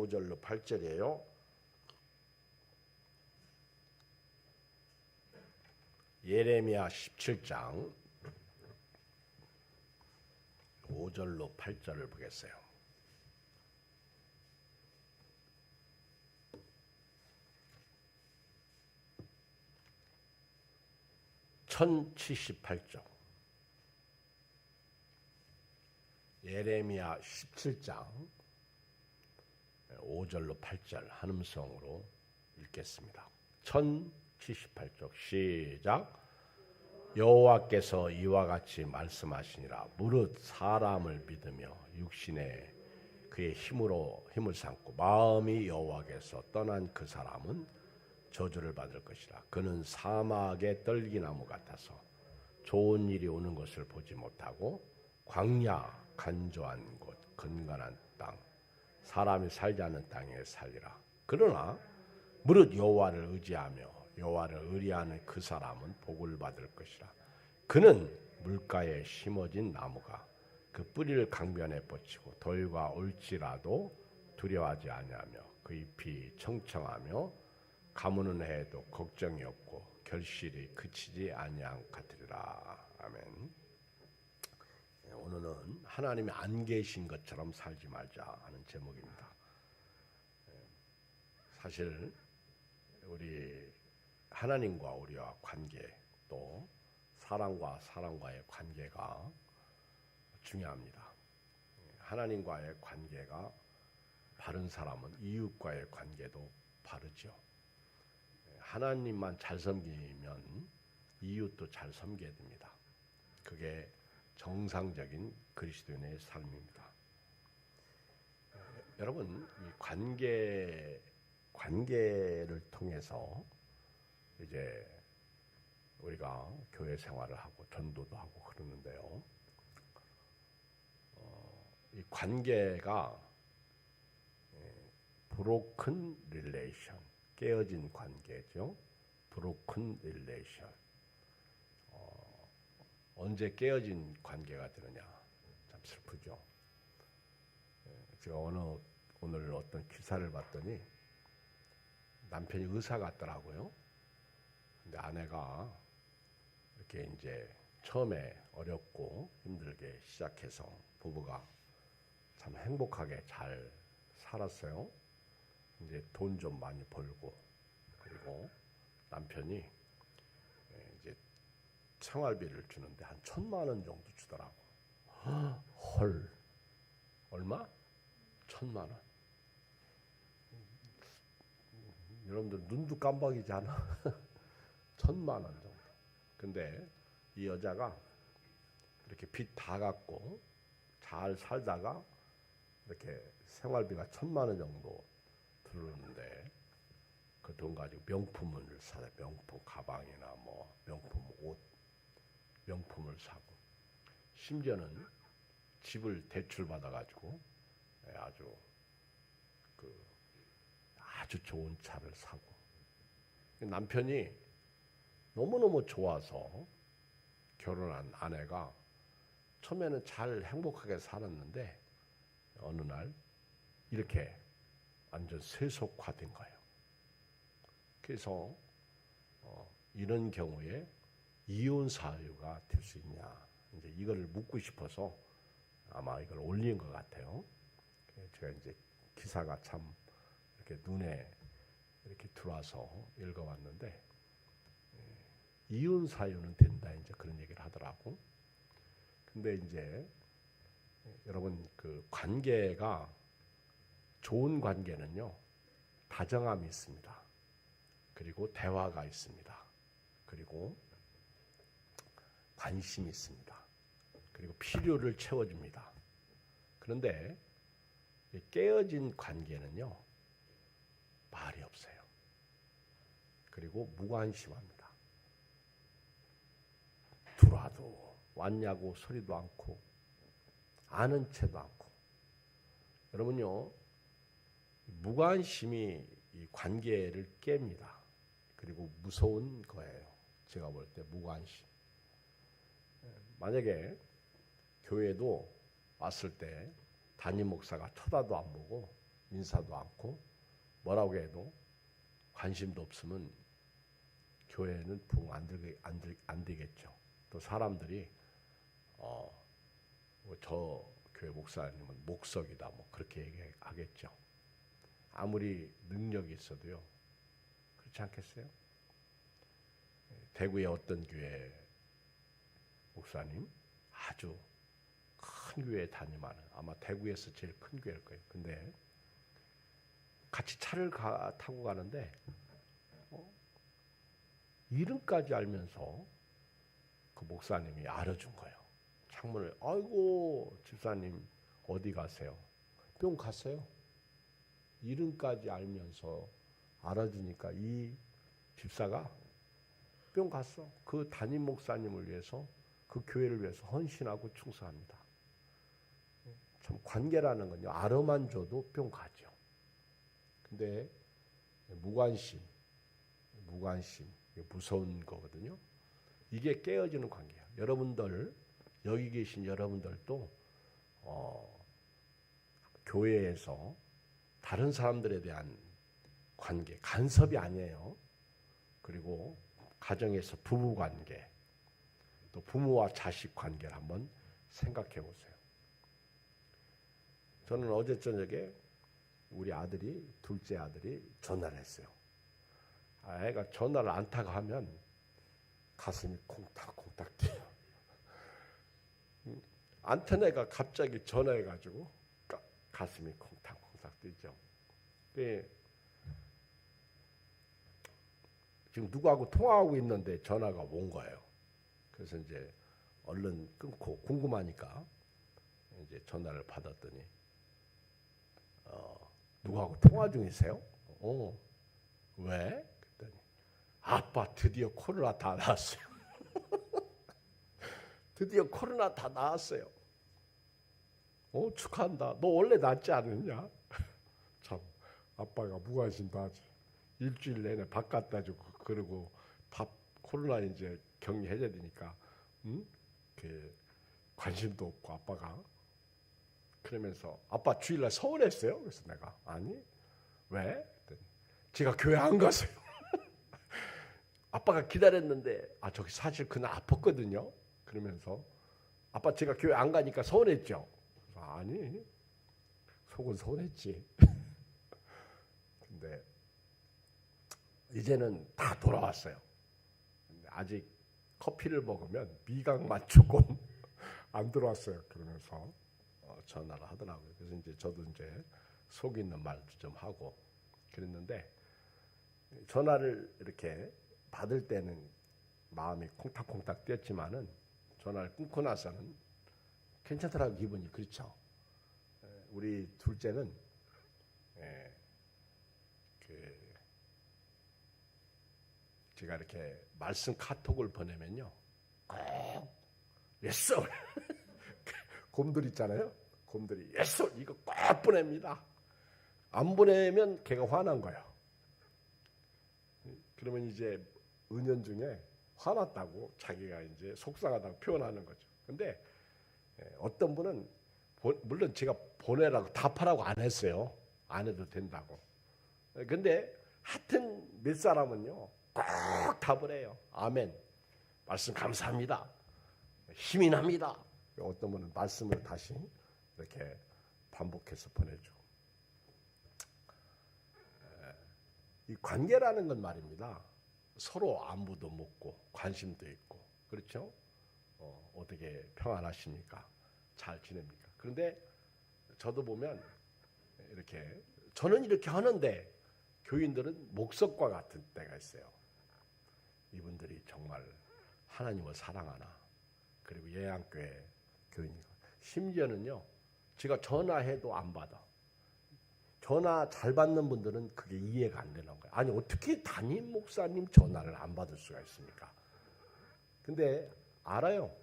5절로 8절이에요. 예레미야 17장 5절로 8절을 보겠어요. (1078쪽) 예레미야 17장 5절로 8절 한음성으로 읽겠습니다. 1078쪽 시작. 여호와께서 이와 같이 말씀하시니라. 무릇 사람을 믿으며 육신에 그의 힘을 삼고 마음이 여호와께서 떠난 그 사람은 저주를 받을 것이라. 그는 사막의 떨기나무 같아서 좋은 일이 오는 것을 보지 못하고 광야 간조한 곳 건강한 땅 사람이 살지 않는 땅에 살리라. 그러나 무릇 여호와를 의지하며 여호와를 의뢰하는 그 사람은 복을 받을 것이라. 그는 물가에 심어진 나무가 그 뿌리를 강변에 뻗치고 돌과 올지라도 두려워하지 아니하며 그 잎이 청청하며 가무는 해도 걱정이 없고 결실이 그치지 아니한 같으리라. 아멘. 오늘은 하나님이 안 계신 것처럼 살지 말자 하는 제목입니다. 사실 우리 하나님과 우리와 관계, 또 사람과 사람과의 관계가 중요합니다. 하나님과의 관계가 바른 사람은 이웃과의 관계도 바르죠. 하나님만 잘 섬기면 이웃도 잘 섬겨야 됩니다. 그게 정상적인 그리스도인의 삶입니다. 여러분, 이 관계를 통해서 이제 우리가 교회 생활을 하고 전도도 하고 그러는데요. 이 관계가 broken relation, 깨어진 관계죠. broken relation. 언제 깨어진 관계가 되느냐? 참 슬프죠. 제가 오늘 어떤 기사를 봤더니 남편이 의사 같더라고요. 근데 아내가 이렇게 이제 처음에 어렵고 힘들게 시작해서 부부가 참 행복하게 잘 살았어요. 이제 돈 좀 많이 벌고, 그리고 남편이 이제 생활비를 주는데 한 1,000만 원 정도 주더라고. 헐, 얼마? 1,000만 원. 여러분들 눈도 깜박이지 않아? 1,000만 원 정도. 근데 이 여자가 이렇게 빚 다 갚고 잘 살다가 이렇게 생활비가 1,000만 원 정도 들었는데 그 돈 가지고 명품을 사요. 명품 가방이나 뭐 명품 옷, 명품을 사고, 심지어는 집을 대출 받아가지고 아주 좋은 차를 사고. 남편이 너무너무 좋아서 결혼한 아내가 처음에는 잘 행복하게 살았는데 어느 날 이렇게 완전 세속화된 거예요. 그래서 이런 경우에 이혼 사유가 될 수 있냐, 이제 이걸 묻고 싶어서 아마 이걸 올린 것 같아요. 제가 이제 기사가 참 이렇게 눈에 이렇게 들어와서 읽어봤는데, 이혼 사유는 된다, 이제 그런 얘기를 하더라고. 근데 이제 여러분, 그 관계가 좋은 관계는요, 다정함이 있습니다. 그리고 대화가 있습니다. 그리고 관심이 있습니다. 그리고 필요를 채워줍니다. 그런데 깨어진 관계는요, 말이 없어요. 그리고 무관심합니다. 들어와도 왔냐고 소리도 않고 아는 채도 않고. 여러분요, 무관심이 이 관계를 깹니다. 그리고 무서운 거예요. 제가 볼 때 무관심. 만약에 교회도 왔을 때 담임 목사가 쳐다도 안 보고 인사도 않고 뭐라고 해도 관심도 없으면 교회는 붕 안 되겠죠. 또 사람들이 저 교회 목사님은 목석이다 뭐 그렇게 얘기하겠죠. 아무리 능력이 있어도요. 그렇지 않겠어요? 대구의 어떤 교회 목사님 아주 큰 교회에 다니면 아마 대구에서 제일 큰 교회일 거예요. 근데 같이 차를 타고 가는데 이름까지 알면서 그 목사님이 알아준 거예요. 창문을 아이고 집사님 어디 가세요? 뿅 갔어요. 이름까지 알면서 알아주니까 이 집사가 뿅 갔어. 그 담임 목사님을 위해서 그 교회를 위해서 헌신하고 충성합니다. 참 관계라는 건요. 알아만 줘도 뿅 가죠. 근데 무관심 무서운 거거든요. 이게 깨어지는 관계예요. 여러분들 여기 계신 여러분들도 교회에서 다른 사람들에 대한 관계 간섭이 아니에요. 그리고 가정에서 부부 관계 또 부모와 자식 관계를 한번 생각해 보세요. 저는 어제 저녁에 우리 아들이 둘째 아들이 전화를 했어요. 애가 전화를 안 타고 하면 가슴이 콩닥콩닥 뛰어요. 안 탄 애가 갑자기 전화해가지고 가슴이 콩닥콩닥 뛰죠. 지금 누구하고 통화하고 있는데 전화가 온 거예요. 그래서 이제 얼른 끊고 궁금하니까 이제 전화를 받았더니 누구하고 통화 중이세요? 왜? 그랬더니 아빠 드디어 코로나 다 나았어요. 드디어 코로나 다 나았어요. 축하한다. 너 원래 낫지 않았냐? 참 아빠가 무관심도 하지. 일주일 내내 밥 갖다 주고 그러고 밥 코로나 이제 격리해야 되니까 그 관심도 없고 아빠가 그러면서 아빠 주일날 서운했어요. 그래서 내가 아니 왜? 그랬더니 제가 교회 안 갔어요. 아빠가 기다렸는데 저기 사실 그날 아팠거든요. 그러면서 아빠 제가 교회 안 가니까 서운했죠. 아니 속은 서운했지. 근데 이제는 다 돌아왔어요. 근데 아직 커피를 먹으면 미각만 조금 안 들어왔어요. 그러면서 전화를 하더라고요. 그래서 이제 저도 이제 속 있는 말도 좀 하고 그랬는데 전화를 이렇게 받을 때는 마음이 콩닥콩닥 뛰었지만은 전화를 끊고 나서는 괜찮더라고 기분이. 그렇죠. 우리 둘째는 제가 이렇게 말씀 카톡을 보내면요 꼭 예스 곰들 있잖아요. 곰들이 예스 이거 꼭 보냅니다. 안 보내면 걔가 화난 거예요. 그러면 이제 은연중에 화났다고 자기가 이제 속상하다고 표현하는 거죠. 근데 어떤 분은 물론 제가 보내라고 답하라고 안 했어요. 안 해도 된다고. 근데 하여튼 몇 사람은요 꼭 답을 해요. 아멘. 말씀 감사합니다. 힘이 납니다. 어떤 분은 말씀을 다시 이렇게 반복해서 보내주고. 이 관계라는 건 말입니다. 서로 안부도 묻고 관심도 있고 그렇죠? 어떻게 평안하십니까? 잘 지냅니까? 그런데 저도 보면 이렇게 저는 이렇게 하는데 교인들은 목석과 같은 때가 있어요. 이분들이 정말 하나님을 사랑하나 그리고 예양교회 교인이고 심지어는요 제가 전화해도 안 받아. 전화 잘 받는 분들은 그게 이해가 안 되는 거예요. 아니 어떻게 담임 목사님 전화를 안 받을 수가 있습니까? 근데 알아요.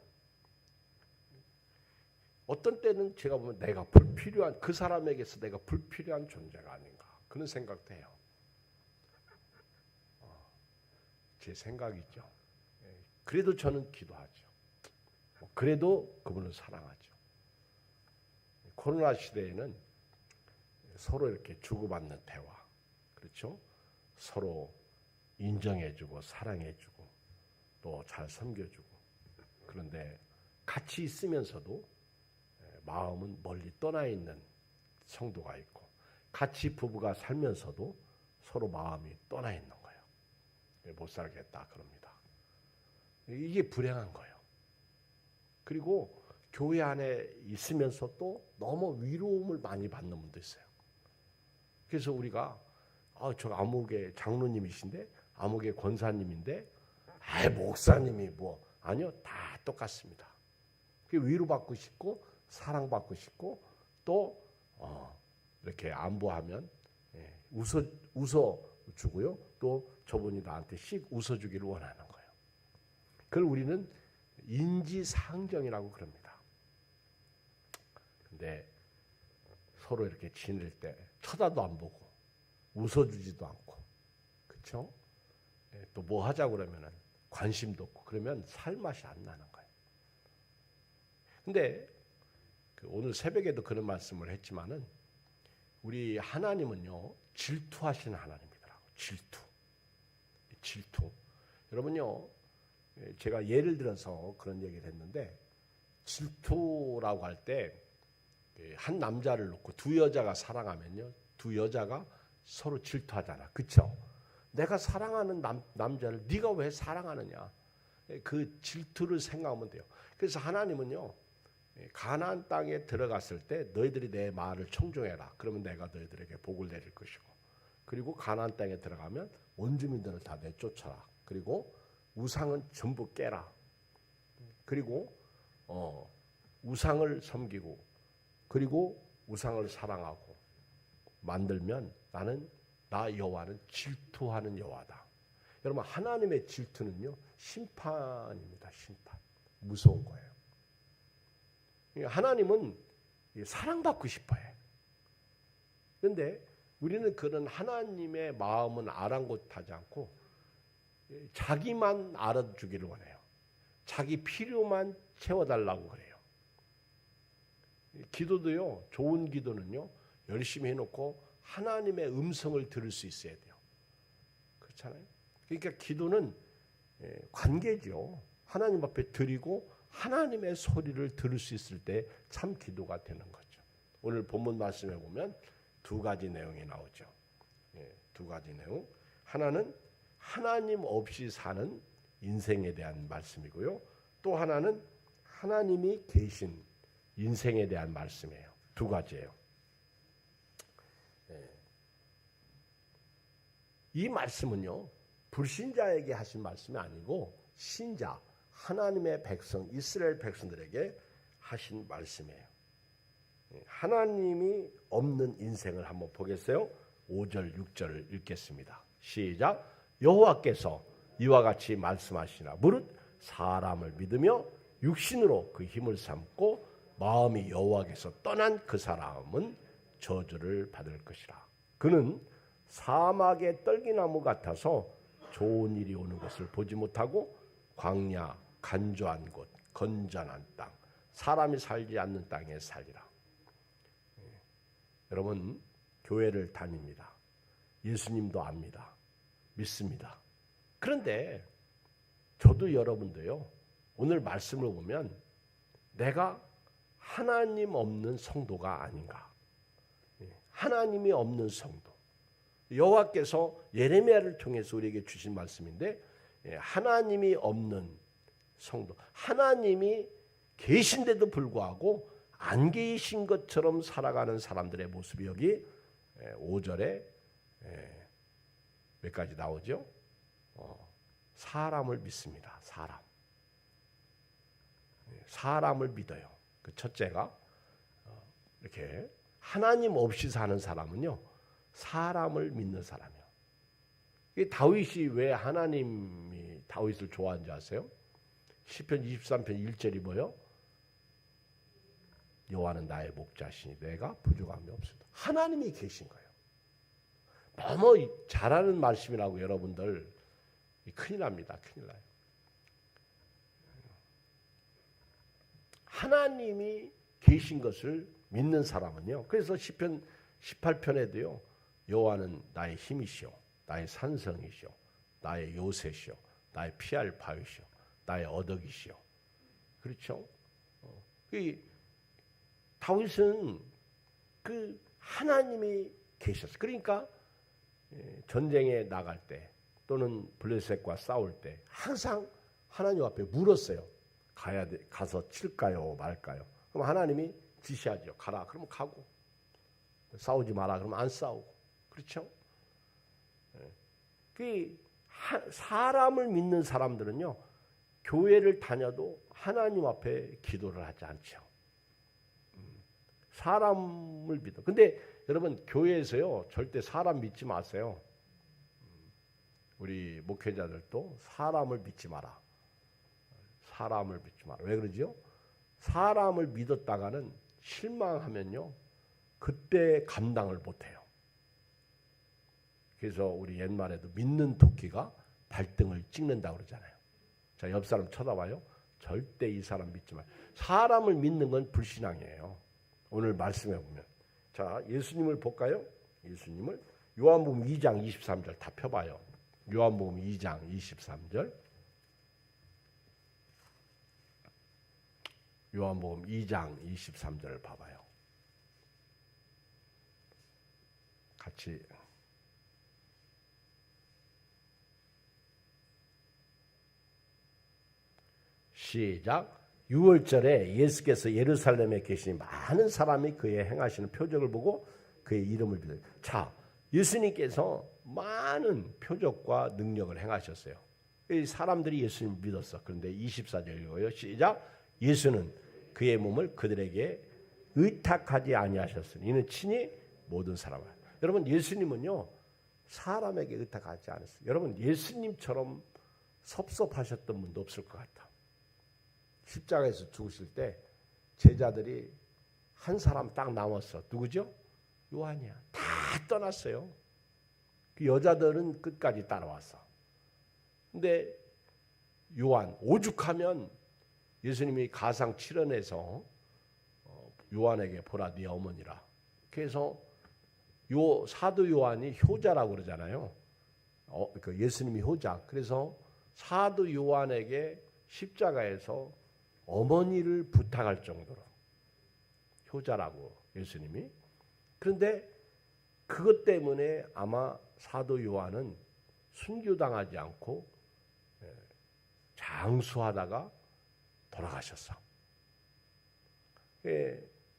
어떤 때는 제가 보면 내가 불필요한 그 사람에게서 내가 불필요한 존재가 아닌가 그런 생각도 해요. 제 생각이죠. 그래도 저는 기도하죠. 그래도 그분을 사랑하죠. 코로나 시대에는 서로 이렇게 주고받는 대화, 그렇죠? 서로 인정해주고 사랑해주고 또 잘 섬겨주고. 그런데 같이 있으면서도 마음은 멀리 떠나 있는 성도가 있고, 같이 부부가 살면서도 서로 마음이 떠나 있는 거예요. 못 살겠다 그럽니다. 이게 불행한 거예요. 그리고 교회 안에 있으면서 또 너무 위로움을 많이 받는 분도 있어요. 그래서 우리가 저 아무개 장로님이신데, 아무개 권사님인데, 목사님이 뭐, 아니요, 다 똑같습니다. 위로받고 싶고 사랑받고 싶고 또 이렇게 안부하면 웃어주고요. 또 저분이 나한테 씩 웃어주기를 원하는 거예요. 그걸 우리는 인지상정이라고 그럽니다. 근데 서로 이렇게 지낼 때 쳐다도 안 보고 웃어주지도 않고, 그렇죠? 또 뭐 하자고 그러면은 관심도 없고, 그러면 살 맛이 안 나는 거예요. 근데 오늘 새벽에도 그런 말씀을 했지만은, 우리 하나님은요 질투하시는 하나님이더라고. 질투. 여러분요, 제가 예를 들어서 그런 얘기를 했는데, 질투라고 할 때 한 남자를 놓고 두 여자가 사랑하면요, 두 여자가 서로 질투하잖아, 그렇죠? 내가 사랑하는 남자를 네가 왜 사랑하느냐, 그 질투를 생각하면 돼요. 그래서 하나님은요, 가나안 땅에 들어갔을 때 너희들이 내 말을 청종해라. 그러면 내가 너희들에게 복을 내릴 것이고, 그리고 가나안 땅에 들어가면 원주민들을 다 내쫓아라. 그리고 우상은 전부 깨라. 그리고 우상을 섬기고, 그리고 우상을 사랑하고 만들면 나 여호와는 질투하는 여호와다. 여러분, 하나님의 질투는요 심판입니다. 심판. 무서운 거예요. 하나님은 사랑받고 싶어해. 그런데 우리는 그런 하나님의 마음은 아랑곳하지 않고 자기만 알아주기를 원해요. 자기 필요만 채워달라고 그래요. 기도도요, 좋은 기도는요 열심히 해놓고 하나님의 음성을 들을 수 있어야 돼요. 그렇잖아요. 그러니까 기도는 관계죠. 하나님 앞에 드리고 하나님의 소리를 들을 수 있을 때 참 기도가 되는 거죠. 오늘 본문 말씀에 보면 두 가지 내용이 나오죠. 두 가지 내용. 하나는 하나님 없이 사는 인생에 대한 말씀이고요. 또 하나는 하나님이 계신 인생에 대한 말씀이에요. 두 가지예요. 이 말씀은요, 불신자에게 하신 말씀이 아니고 신자, 하나님의 백성, 이스라엘 백성들에게 하신 말씀이에요. 하나님이 없는 인생을 한번 보겠어요? 5절, 6절을 읽겠습니다. 시작. 여호와께서 이와 같이 말씀하시나 무릇 사람을 믿으며 육신으로 그 힘을 삼고 마음이 여호와께서 떠난 그 사람은 저주를 받을 것이라. 그는 사막의 떨기나무 같아서 좋은 일이 오는 것을 보지 못하고 광야, 간조한 곳, 건전한 땅, 사람이 살지 않는 땅에 살리라. 여러분, 교회를 다닙니다. 예수님도 압니다. 믿습니다. 그런데 저도 여러분도요, 오늘 말씀을 보면 내가 하나님 없는 성도가 아닌가. 하나님이 없는 성도. 여호와께서 예레미야를 통해서 우리에게 주신 말씀인데, 하나님이 없는 성도, 하나님이 계신데도 불구하고 안 계신 것처럼 살아가는 사람들의 모습이 여기 5절에 몇 가지 나오죠. 사람을 믿습니다. 사람을 믿어요. 그 첫째가 이렇게 하나님 없이 사는 사람은요, 사람을 믿는 사람이에요. 다윗이 왜 하나님이 다윗을 좋아하는지 아세요? 시편 23편 1절이 뭐요? 여호와는 나의 목자시니 내가 부족함이 없습니다. 하나님이 계신 거예요. 너무 잘하는 말씀이라고 여러분들 큰일 납니다. 큰일 나요. 하나님이 계신 것을 믿는 사람은요. 그래서 시편 18편에도요. 여호와는 나의 힘이시오, 나의 산성이시오, 나의 요새시오, 나의 피할 바위시오, 나의 어덕이시오. 그렇죠? 다윗은 그 하나님이 계셨어요. 그러니까 전쟁에 나갈 때 또는 블레셋과 싸울 때 항상 하나님 앞에 물었어요. 가서 칠까요, 말까요? 그럼 하나님이 지시하죠. 가라. 그러면 가고. 싸우지 마라. 그러면 안 싸우고. 그렇죠? 사람을 믿는 사람들은요, 교회를 다녀도 하나님 앞에 기도를 하지 않죠. 사람을 믿어. 근데 여러분, 교회에서요, 절대 사람 믿지 마세요. 우리 목회자들도 사람을 믿지 마라. 사람을 믿지 마라. 왜 그러지요? 사람을 믿었다가는 실망하면요, 그때 감당을 못해요. 그래서 우리 옛말에도 믿는 토끼가 발등을 찍는다고 그러잖아요. 자, 옆 사람 쳐다봐요. 절대 이 사람 믿지 마요. 사람을 믿는 건 불신앙이에요. 오늘 말씀해 보면. 자, 예수님을 볼까요? 예수님을 요한복음 2장 23절 다 펴봐요. 요한복음 2장 23절. 요한복음 2장 23절을 봐봐요. 같이 시작. 6월절에 예수께서 예루살렘에 계시니 많은 사람이 그의 행하시는 표적을 보고 그의 이름을 믿어요. 자, 예수님께서 많은 표적과 능력을 행하셨어요. 이 사람들이 예수님을 믿었어. 그런데 24절 읽어요. 시작. 예수는 그의 몸을 그들에게 의탁하지 아니하셨으니 이는 친히 모든 사람을. 여러분, 예수님은요, 사람에게 의탁하지 않았어요. 여러분, 예수님처럼 섭섭하셨던 분도 없을 것 같아. 십자가에서 죽으실 때 제자들이 한 사람 딱 남았어. 누구죠? 요한이야. 다 떠났어요. 그 여자들은 끝까지 따라왔어. 근데 요한, 오죽하면 예수님이 가상 7원에서 요한에게 보라 네 어머니라. 그래서 요 사도 요한이 효자라고 그러잖아요. 그 예수님이 효자. 그래서 사도 요한에게 십자가에서 어머니를 부탁할 정도로 효자라고 예수님이. 그런데 그것 때문에 아마 사도 요한은 순교당하지 않고 장수하다가 돌아가셨어.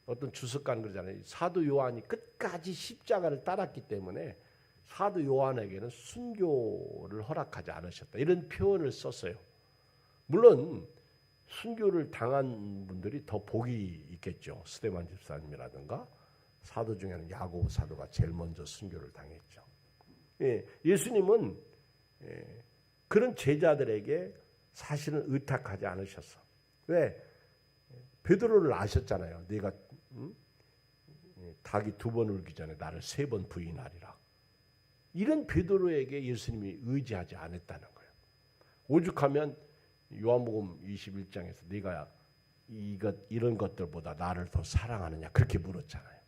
어떤 주석가는 그러잖아요. 사도 요한이 끝까지 십자가를 따랐기 때문에 사도 요한에게는 순교를 허락하지 않으셨다. 이런 표현을 썼어요. 물론 순교를 당한 분들이 더 복이 있겠죠. 스데반 집사님이라든가 사도 중에는 야고보 사도가 제일 먼저 순교를 당했죠. 예수님은 그런 제자들에게 사실은 의탁하지 않으셨어. 왜? 베드로를 아셨잖아요. 네가 닭이 2번 울기 전에 나를 3번 부인하리라. 이런 베드로에게 예수님이 의지하지 않았다는 거예요. 오죽하면 요한복음 21장에서 네가 이런 것들보다 나를 더 사랑하느냐 그렇게 물었잖아요.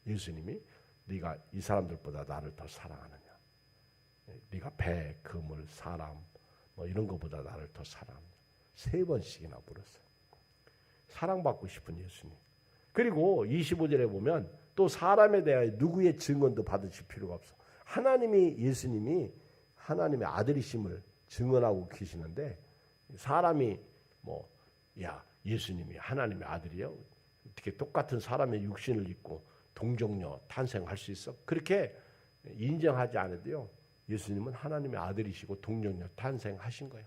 예수님이 네가 이 사람들보다 나를 더 사랑하느냐. 네가 배, 그물, 사람 뭐 이런 것보다 나를 더 사랑하느냐. 3번씩이나 물었어요. 사랑받고 싶은 예수님. 그리고 25절에 보면 또 사람에 대하여 누구의 증언도 받으실 필요가 없어. 예수님이 하나님의 아들이심을 증언하고 계시는데 사람이 예수님이 하나님의 아들이요? 어떻게 똑같은 사람의 육신을 입고 동정녀 탄생할 수 있어? 그렇게 인정하지 않아도요. 예수님은 하나님의 아들이시고 동정녀 탄생하신 거예요.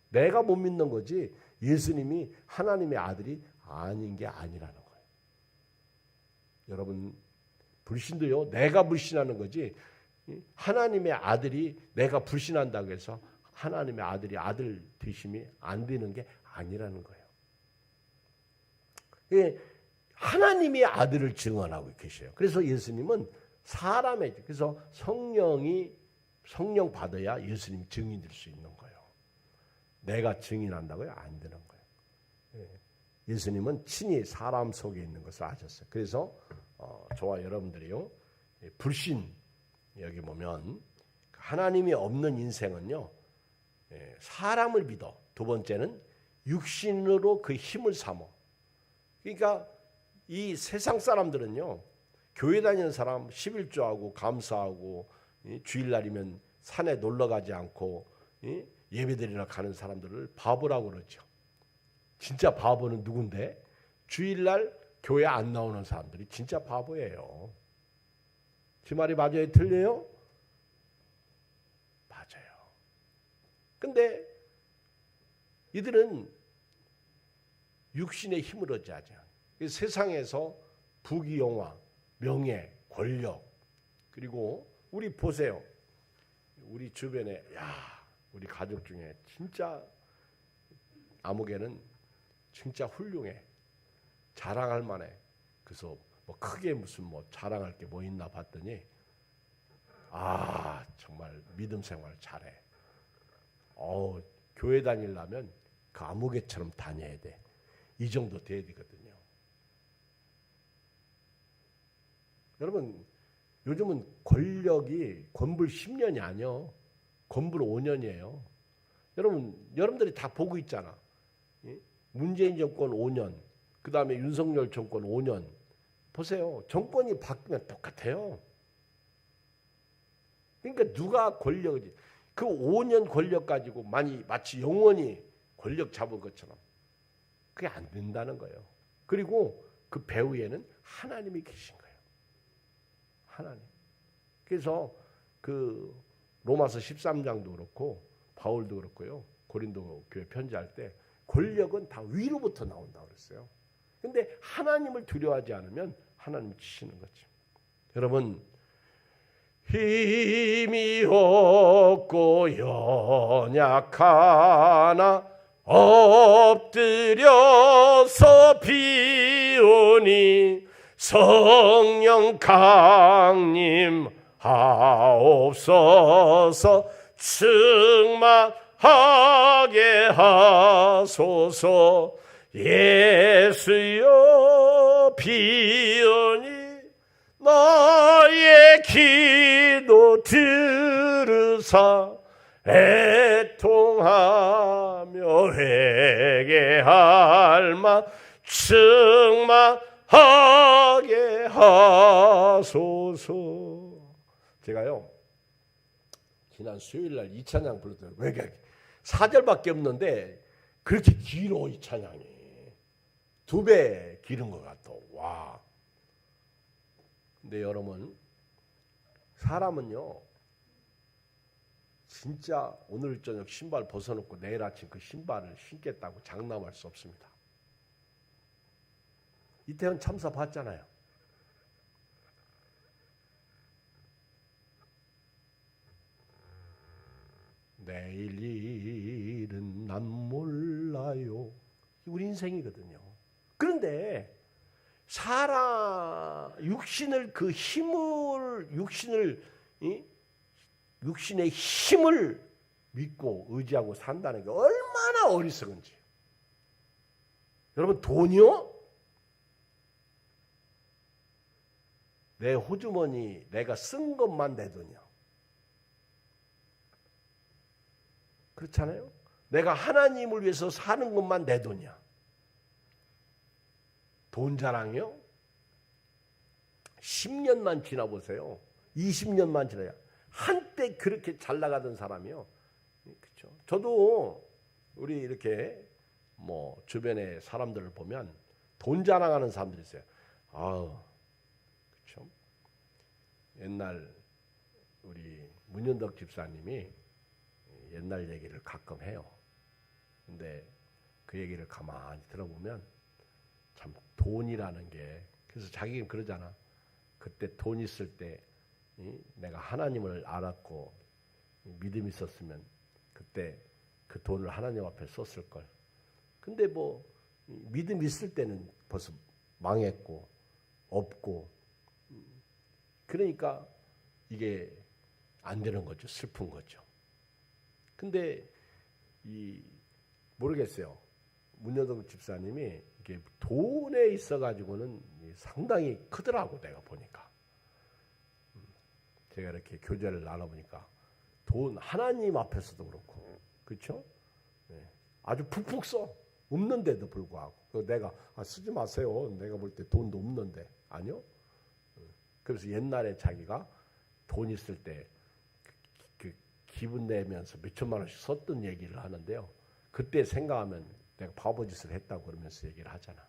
내가 못 믿는 거지 예수님이 하나님의 아들이 아닌 게 아니라는 거예요. 여러분, 불신도요. 내가 불신하는 거지 하나님의 아들이 내가 불신한다고 해서 하나님의 아들이 아들 되심이 안 되는 게 아니라는 거예요. 하나님의 아들을 증언하고 계셔요. 그래서 예수님은 그래서 성령 받아야 예수님 증인 될 수 있는 거예요. 내가 증인한다고요? 안 되는 거예요. 예수님은 친히 사람 속에 있는 것을 아셨어요. 그래서 저와 여러분들이요, 불신, 여기 보면 하나님이 없는 인생은요, 사람을 믿어. 두 번째는 육신으로 그 힘을 삼어. 그러니까 이 세상 사람들은요, 교회 다니는 사람 11조하고 감사하고 주일날이면 산에 놀러 가지 않고 예배드리러 가는 사람들을 바보라고 그러죠. 진짜 바보는 누군데? 주일날 교회 안 나오는 사람들이 진짜 바보예요. 제 말이 맞아요? 틀려요? 맞아요. 근데 이들은 육신의 힘을 의지하죠. 세상에서 부귀영화, 명예, 권력, 그리고 우리 보세요. 우리 주변에 우리 가족 중에 진짜 아무개는 진짜 훌륭해. 자랑할 만해. 그래서 뭐 크게 무슨 뭐 자랑할 게 뭐 있나 봤더니 정말 믿음 생활 잘해. 교회 다니려면 그 아무개처럼 다녀야 돼. 이 정도 돼야 되거든요. 여러분, 요즘은 권력이 권불 10년이 아니요. 권불 5년이에요. 여러분들이 다 보고 있잖아. 문재인 정권 5년, 그 다음에 윤석열 정권 5년. 보세요. 정권이 바뀌면 똑같아요. 그러니까 누가 권력이지. 그 5년 권력 가지고 마치 영원히 권력 잡은 것처럼 그게 안 된다는 거예요. 그리고 그 배후에는 하나님이 계신 거예요. 하나님. 그래서 그 로마서 13장도 그렇고 바울도 그렇고요. 고린도 교회 편지할 때 권력은 다 위로부터 나온다고 그랬어요. 근데 하나님을 두려워하지 않으면 하나님이 치시는 거죠. 여러분, 힘이 없고 연약하나 엎드려서 비오니 성령 강림하옵소서 충만하게 하소서. 예수여 비오니 나의 기도 들으사 애통하며 회개할 마 충만하게 하소서. 제가요 지난 수요일날 이 찬양 불렀더니 왜 4절밖에 없는데 그렇게 길어. 이 찬양이 2배 길은 것 같아. 와. 근데 여러분, 사람은요 진짜 오늘 저녁 신발 벗어놓고 내일 아침 그 신발을 신겠다고 장담할 수 없습니다. 이태원 참사 봤잖아요. 내일 일은 난 몰라요. 우리 인생이거든요. 그런데 육신의 힘을 믿고 의지하고 산다는 게 얼마나 어리석은지. 여러분, 돈이요? 내 호주머니 내가 쓴 것만 내 돈이요. 그렇잖아요? 내가 하나님을 위해서 사는 것만 내 돈이야. 돈 자랑이요? 10년만 지나보세요. 20년만 지나야 한때 그렇게 잘 나가던 사람이요. 그렇죠. 저도 우리 이렇게 뭐 주변에 사람들을 보면 돈 자랑하는 사람들이 있어요. 그렇죠. 옛날 우리 문현덕 집사님이 옛날 얘기를 가끔 해요. 근데 그 얘기를 가만히 들어보면 참 돈이라는 게, 그래서 자기는 그러잖아. 그때 돈 있을 때 내가 하나님을 알았고 믿음이 있었으면 그때 그 돈을 하나님 앞에 썼을 걸. 근데 뭐 믿음 있을 때는 벌써 망했고 없고, 그러니까 이게 안 되는 거죠. 슬픈 거죠. 근데 모르겠어요. 문여동 집사님이 이게 돈에 있어가지고는 상당히 크더라고 내가 보니까. 제가 이렇게 교제를 나눠보니까 돈 하나님 앞에서도 그렇고 그렇죠? 네. 아주 푹푹 써. 없는데도 불구하고 내가 쓰지 마세요. 내가 볼 때 돈도 없는데 아니요. 그래서 옛날에 자기가 돈 있을 때 그 기분 내면서 몇 천만 원씩 썼던 얘기를 하는데요. 그때 생각하면 내가 바보짓을 했다고 그러면서 얘기를 하잖아.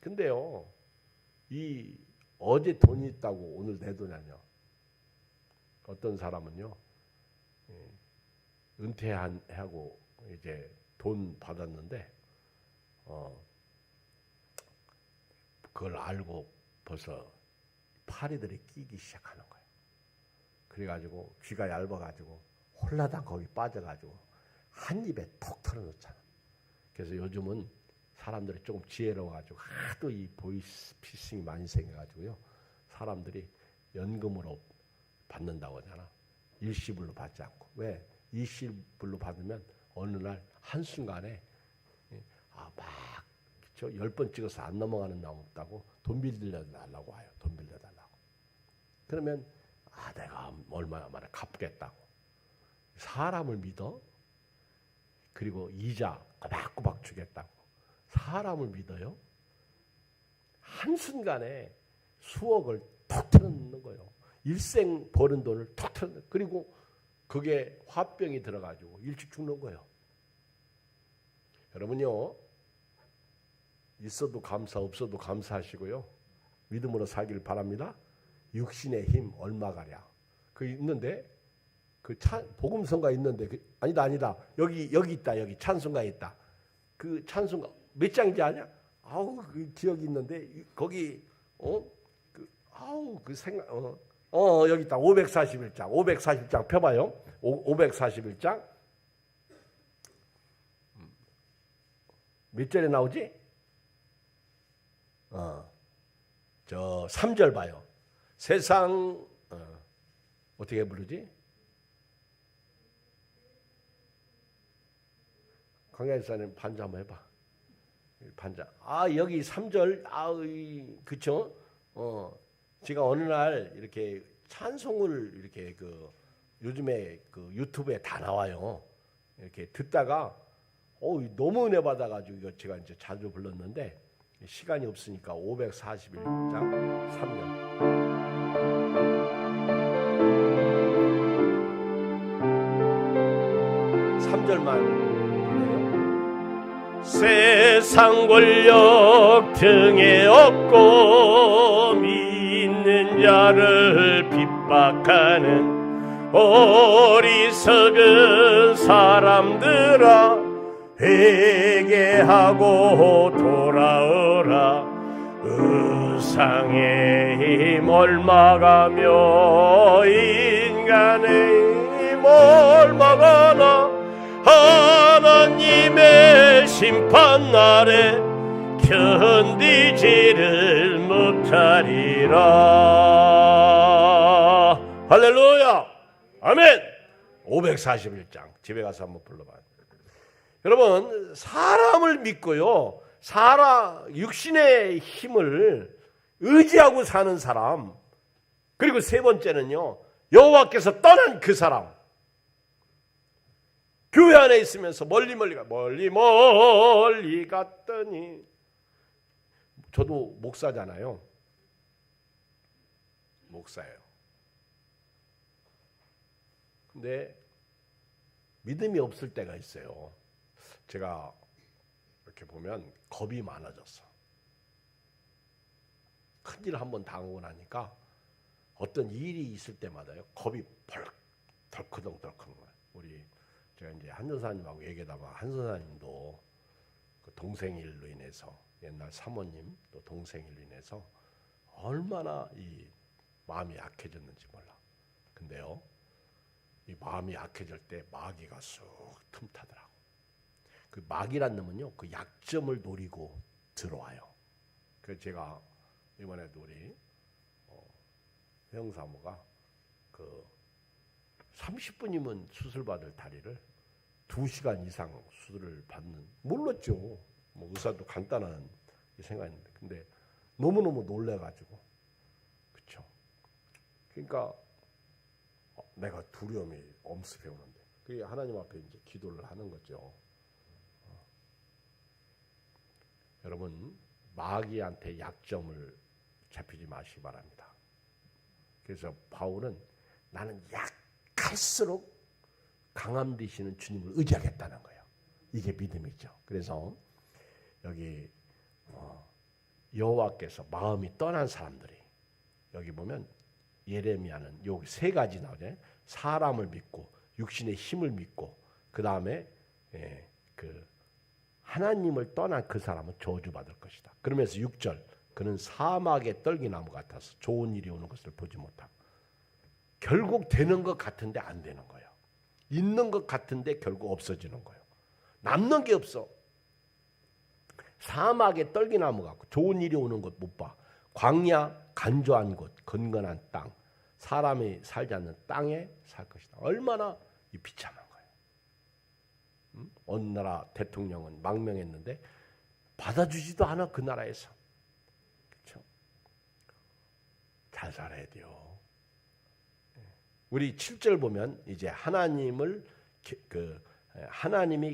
근데요, 이 어제 돈이 있다고 오늘 내 돈이 아니야. 어떤 사람은요, 은퇴하고 이제 돈 받았는데, 그걸 알고 벌써 파리들이 끼기 시작하는 거예요. 그래가지고 귀가 얇아가지고 홀라당 거기 빠져가지고 한 입에 톡 털어놓잖아. 그래서 요즘은 사람들이 조금 지혜로워가지고 하도 이 보이스피싱이 많이 생겨가지고요. 사람들이 연금으로 받는다고 하잖아. 일시불로 받지 않고. 왜? 일시불로 받으면 어느 날 한순간에 막 10번 찍어서 안 넘어가는 놈 없다고 돈 빌려달라고 와요. 돈 빌려달라고. 그러면 내가 얼마나 갚겠다고. 사람을 믿어? 그리고 이자 꼬박꼬박 주겠다고. 사람을 믿어요? 한순간에 수억을 톡 틀어놓는 거예요. 일생 버는 돈을 톡 틀어놓는. 그리고 그게 화병이 들어가지고 일찍 죽는 거예요. 여러분요, 있어도 감사, 없어도 감사하시고요. 믿음으로 살기를 바랍니다. 육신의 힘 얼마가랴. 그 있는데, 그 복음성가 있는데, 아니다. 여기 있다. 여기 찬송가에 있다. 그 찬송가 몇 장인지 아냐? 그 기억이 있는데 거기 그 생각 여기 있다. 541장 펴봐요. 541장 몇 절에 나오지? 저 3절 봐요. 세상 어떻게 부르지? 강야지사님 반자 한번 해봐. 반자. 여기 3절. 그쵸? 제가 어느 날 이렇게 찬송을 이렇게 요즘에 유튜브에 다 나와요. 이렇게 듣다가 너무 은혜 받아가지고 이거 제가 이제 자주 불렀는데 시간이 없으니까 541장 3절. 3절만. 세상 권력 등에 업고 믿는 자를 핍박하는 어리석은 사람들아 회개하고 돌아오라. 의상의 힘 얼마가며 인간의 힘 얼마가나 하나님의 심판날에 견디지를 못하리라. 할렐루야. 아멘. 541장 집에 가서 한번 불러봐요. 여러분, 사람을 믿고요, 육신의 힘을 의지하고 사는 사람, 그리고 세 번째는요, 여호와께서 떠난 그 사람. 교회 안에 있으면서 멀리 갔더니, 저도 목사잖아요. 목사예요. 근데 믿음이 없을 때가 있어요. 제가 이렇게 보면 겁이 많아졌어. 큰일 한번 당하고 나니까 어떤 일이 있을 때마다요, 겁이 덜커덩덜커덩. 제가 이제 한전사님하고 얘기하다가 한전사님도 그 동생 일로 인해서, 옛날 사모님 또 동생 일로 인해서 얼마나 이 마음이 약해졌는지 몰라. 근데요, 이 마음이 약해질 때 마귀가 쑥 틈타더라고. 그 마귀란 놈은요, 그 약점을 노리고 들어와요. 그래서 제가 이번에도 우리 형사모가 그 30분이면 수술받을 다리를 2시간 이상 수술을 받는, 몰랐죠. 뭐 의사도 간단한 생각했는데, 근데 너무너무 놀래가지고, 그렇죠. 그러니까 내가 두려움이 엄습해 오는데, 그게 하나님 앞에 이제 기도를 하는 거죠. 여러분, 마귀한테 약점을 잡히지 마시기 바랍니다. 그래서 바울은 나는 약할수록 강함 되시는 주님을 의지하겠다는 거예요. 이게 믿음이죠. 그래서 여기 여호와께서 마음이 떠난 사람들이, 여기 보면 예레미야는 여기 3가지 나오죠. 사람을 믿고 육신의 힘을 믿고, 그 다음에 그 하나님을 떠난 그 사람은 저주받을 것이다. 그러면서 6절, 그는 사막의 떨기나무 같아서 좋은 일이 오는 것을 보지 못하고, 결국 되는 것 같은데 안 되는 거예요. 있는 것 같은데 결국 없어지는 거예요. 남는 게 없어. 사막의 떨기나무 같고 좋은 일이 오는 것 못 봐. 광야 간조한 곳, 건건한 땅, 사람이 살지 않는 땅에 살 것이다. 얼마나 이 비참한 거예요. 어느 나라 대통령은 망명했는데 받아주지도 않아, 그 나라에서. 그렇죠? 잘 살아야 돼요. 우리 7절 보면 이제 하나님이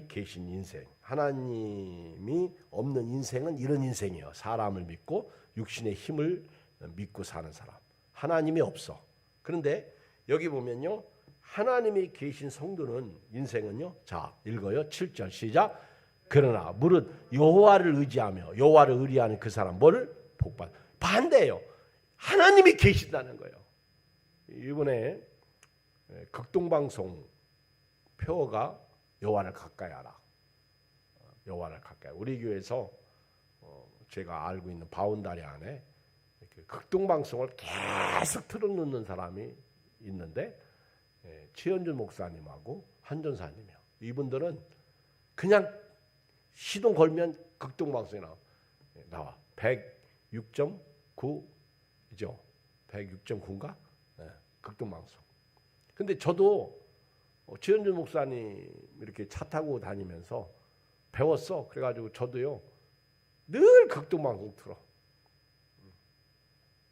계신 인생, 하나님이 없는 인생은 이런 인생이에요. 사람을 믿고 육신의 힘을 믿고 사는 사람. 하나님이 없어. 그런데 여기 보면요, 하나님이 계신 성도는, 인생은요, 자 읽어요. 7절 시작. 그러나 무릇 여호와를 의지하며 여호와를 의리하는 그 사람 뭐를 복받. 반대예요. 하나님이 계신다는 거예요. 이번에 극동방송 표어가 여호와를 가까이 하라. 여호와를 가까이. 우리 교회에서 제가 알고 있는 바운다리 안에 극동방송을 계속 틀어놓는 사람이 있는데, 최현준 목사님하고 한전사님이요. 이분들은 그냥 시동 걸면 극동방송에 나와. 106.9이죠. 106.9인가? 극동방송. 근데 저도 최현준 목사님 이렇게 차 타고 다니면서 배웠어. 그래가지고 저도요, 늘 극동방송 틀어.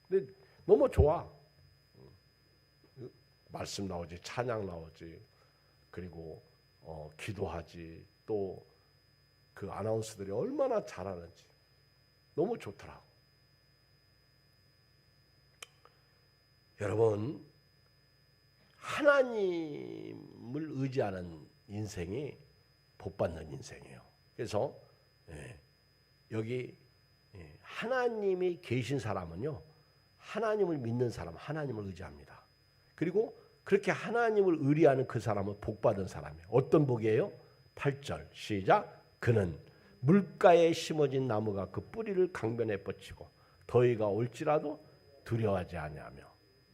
근데 너무 좋아. 말씀 나오지, 찬양 나오지, 그리고 기도하지, 또 그 아나운서들이 얼마나 잘하는지 너무 좋더라고. 여러분, 하나님을 의지하는 인생이 복받는 인생이에요. 그래서 여기 하나님이 계신 사람은요, 하나님을 믿는 사람, 하나님을 의지합니다. 그리고 그렇게 하나님을 의리하는 그 사람은 복받은 사람이에요. 어떤 복이에요? 8절 시작. 그는 물가에 심어진 나무가 그 뿌리를 강변에 뻗치고 더위가 올지라도 두려워하지 아니하며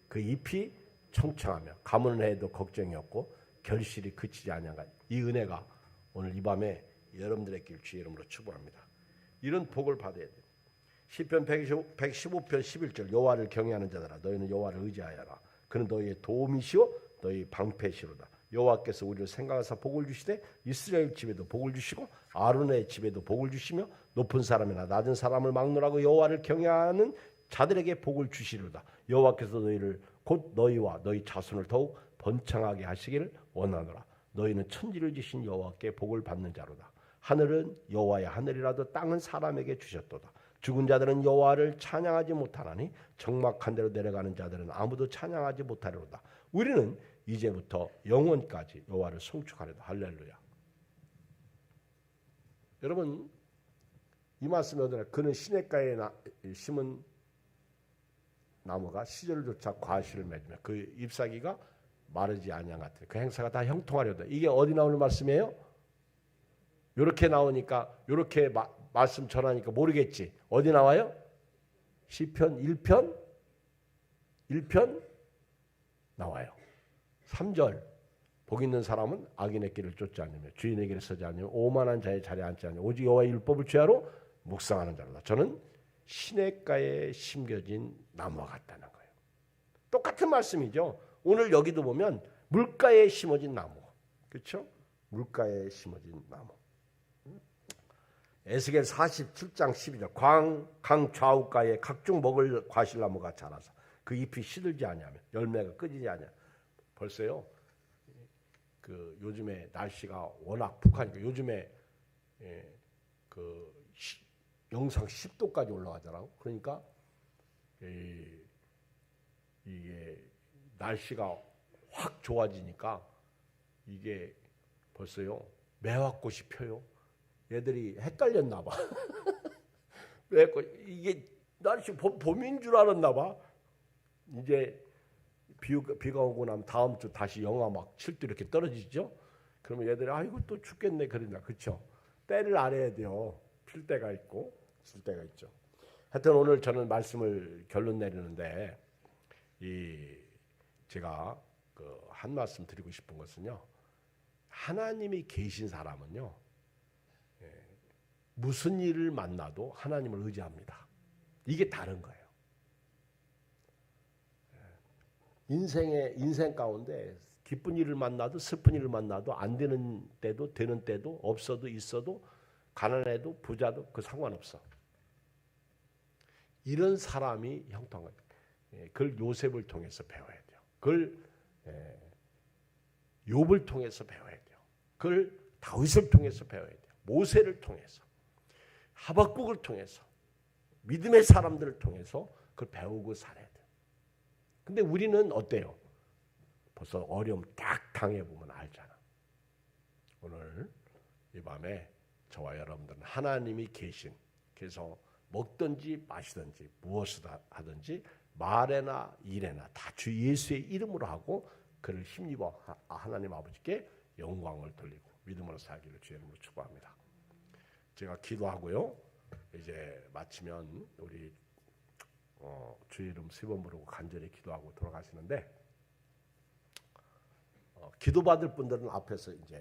그 잎이 청청하며 가뭄을 해도 걱정이 없고 결실이 그치지 아니하가. 이 은혜가 오늘 이 밤에 여러분들의 길 주의 이름으로 축복합니다. 이런 복을 받아야 돼요. 시편 115편 11절 여호와를 경외하는 자들아 너희는 여호와를 의지하여라. 그는 너희의 도움이시오 너희 방패시로다. 여호와께서 우리를 생각하사 복을 주시되 이스라엘 집에도 복을 주시고 아론의 집에도 복을 주시며 높은 사람이나 낮은 사람을 막론하고 여호와를 경외하는 자들에게 복을 주시리로다. 여호와께서 너희를 곧 너희와 너희 자손을 더욱 번창하게 하시기를 원하노라. 너희는 천지를 지신 여호와께 복을 받는 자로다. 하늘은 여호와의 하늘이라도 땅은 사람에게 주셨도다. 죽은 자들은 여호와를 찬양하지 못하나니 적막한 데로 내려가는 자들은 아무도 찬양하지 못하리로다. 우리는 이제부터 영원까지 여호와를 송축하리로다. 할렐루야. 여러분, 이 말씀에 어디나 그는 시냇가에 심은 나무가 시절조차 과실을 맺으며 그 잎사귀가 마르지 아니한 같으니 그 행사가 다 형통하려다. 이게 어디 나오는 말씀이에요? 이렇게 나오니까 이렇게 말씀 전하니까 모르겠지. 어디 나와요? 시편 1편 나와요. 3절 복 있는 사람은 악인의 길을 쫓지 않으며 주인의 길에 서지 않으며 오만한 자의 자리에 앉지 않으며 오직 여호와의 율법을 죄하러 묵상하는 자로다. 저는 시냇가에 심겨진 나무와 같다는 거예요. 똑같은 말씀이죠. 오늘 여기도 보면 물가에 심어진 나무, 그렇죠? 물가에 심어진 나무. 에스겔 47장 12절 강 좌우가에 각종 먹을 과실나무가 자라서 그 잎이 시들지 아니하며 열매가 끄지지 아니하. 벌써요. 그 요즘에 날씨가 워낙 북하니까 요즘에 영상 10도까지 올라가더라고. 그러니까 이게 날씨가 확 좋아지니까 이게 벌써요 매화꽃이 펴요. 얘들이 헷갈렸나 봐. 이게 날씨 봄인 줄 알았나 봐. 이제 비가 오고 나면 다음 주 다시 영하 막 7도 이렇게 떨어지죠. 그러면 얘들이 아이고 또 춥겠네 그러나 그렇죠. 때를 알아야 돼요. 필 때가 있고 줄 때가 있죠. 하여튼 오늘 저는 말씀을 결론 내리는데 제가 한 말씀 드리고 싶은 것은요. 하나님이 계신 사람은요. 무슨 일을 만나도 하나님을 의지합니다. 이게 다른 거예요. 인생 가운데 기쁜 일을 만나도 슬픈 일을 만나도 안 되는 때도 되는 때도 없어도 있어도 가난해도 부자도 그 상관없어. 이런 사람이 형통한 거예요. 그걸 요셉을 통해서 배워야 돼요. 그걸 욥을 통해서 배워야 돼요. 그걸 다윗을 통해서 배워야 돼요. 모세를 통해서 하박국을 통해서 믿음의 사람들을 통해서 그걸 배우고 살아야 돼요. 근데 우리는 어때요? 벌써 어려움 딱 당해보면 알잖아. 오늘 이 밤에 저와 여러분들은 하나님이 계신, 그래서 먹든지 마시든지 무엇을 하든지 말에나 일에나 다 주 예수의 이름으로 하고 그를 힘입어 하나님 아버지께 영광을 돌리고 믿음으로 살기를 주의 이름으로 축복합니다. 제가 기도하고요. 이제 마치면 우리 주의 이름 3번 부르고 간절히 기도하고 돌아가시는데 기도받을 분들은 앞에서 이제